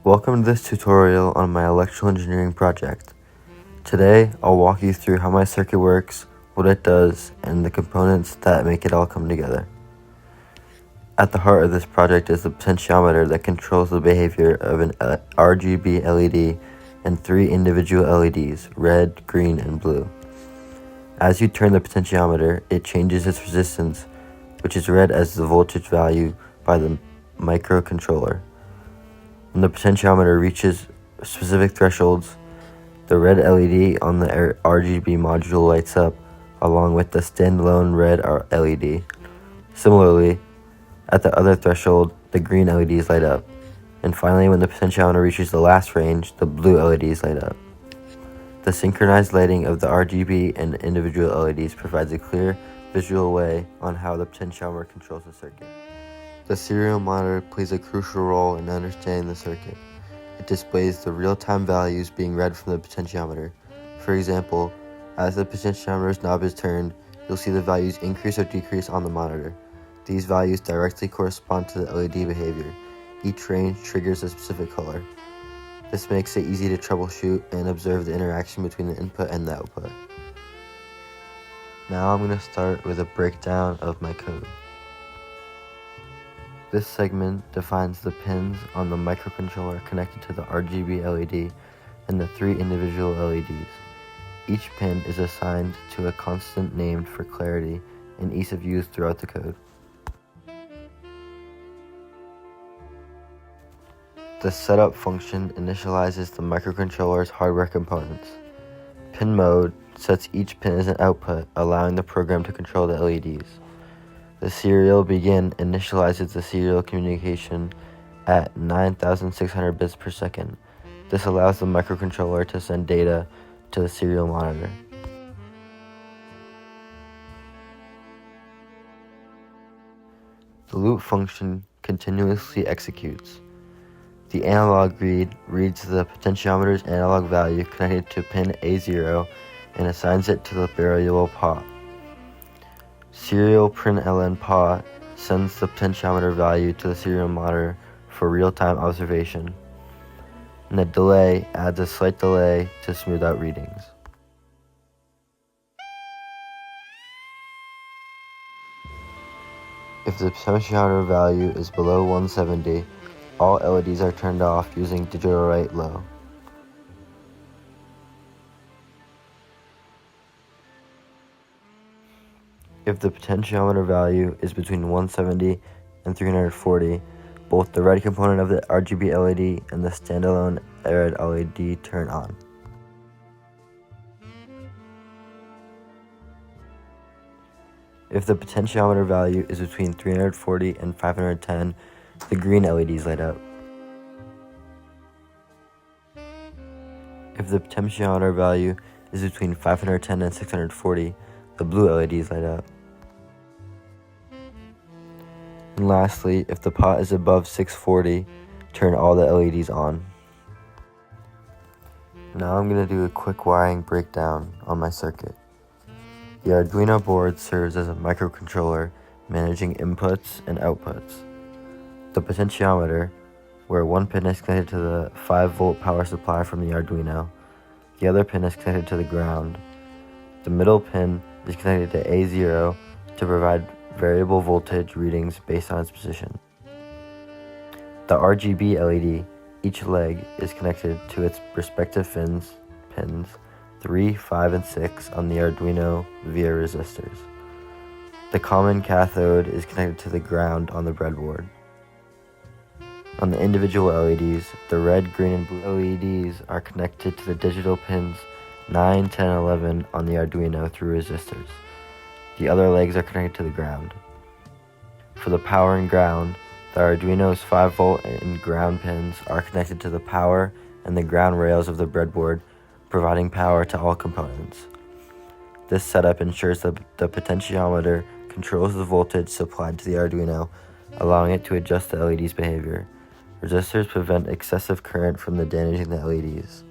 Welcome to this tutorial on my electrical engineering project. Today, I'll walk you through how my circuit works, what it does, and the components that make it all come together. At the heart of this project is the potentiometer that controls the behavior of an RGB LED and 3 individual LEDs, red, green, and blue. As you turn the potentiometer, it changes its resistance, which is read as the voltage value by the microcontroller. When the potentiometer reaches specific thresholds, the red LED on the RGB module lights up, along with the standalone red LED. Similarly, at the other threshold, the green LEDs light up. And finally, when the potentiometer reaches the last range, the blue LEDs light up. The synchronized lighting of the RGB and individual LEDs provides a clear visual way on how the potentiometer controls the circuit. The serial monitor plays a crucial role in understanding the circuit. It displays the real-time values being read from the potentiometer. For example, as the potentiometer's knob is turned, you'll see the values increase or decrease on the monitor. These values directly correspond to the LED behavior. Each range triggers a specific color. This makes it easy to troubleshoot and observe the interaction between the input and the output. Now I'm going to start with a breakdown of my code. This segment defines the pins on the microcontroller connected to the RGB LED and the 3 individual LEDs. Each pin is assigned to a constant named for clarity and ease of use throughout the code. The setup function initializes the microcontroller's hardware components. Pin mode sets each pin as an output, allowing the program to control the LEDs. The serial begin initializes the serial communication at 9,600 bits per second. This allows the microcontroller to send data to the serial monitor. The loop function continuously executes. The analog read reads the potentiometer's analog value connected to pin A0 and assigns it to the variable PA. Serial println PA sends the potentiometer value to the serial monitor for real-time observation, and the delay adds a slight delay to smooth out readings. If the potentiometer value is below 170, all LEDs are turned off using digital write low. If the potentiometer value is between 170 and 340, both the red component of the RGB LED and the standalone red LED turn on. If the potentiometer value is between 340 and 510, the green LEDs light up. If the potentiometer value is between 510 and 640, the blue LEDs light up. And lastly, if the PA is above 640, turn all the LEDs on. Now I'm going to do a quick wiring breakdown on my circuit. The Arduino board serves as a microcontroller managing inputs and outputs. The potentiometer, where one pin is connected to the 5-volt power supply from the Arduino, the other pin is connected to the ground. The middle pin is connected to A0 to provide variable voltage readings based on its position. The RGB LED, each leg, is connected to its respective pins 3, 5, and 6 on the Arduino via resistors. The common cathode is connected to the ground on the breadboard. On the individual LEDs, the red, green, and blue LEDs are connected to the digital pins 9, 10, and 11 on the Arduino through resistors. The other legs are connected to the ground. For the power and ground, the Arduino's 5-volt and ground pins are connected to the power and the ground rails of the breadboard, providing power to all components. This setup ensures that the potentiometer controls the voltage supplied to the Arduino, allowing it to adjust the LED's behavior. Resistors prevent excessive current from damaging the LEDs.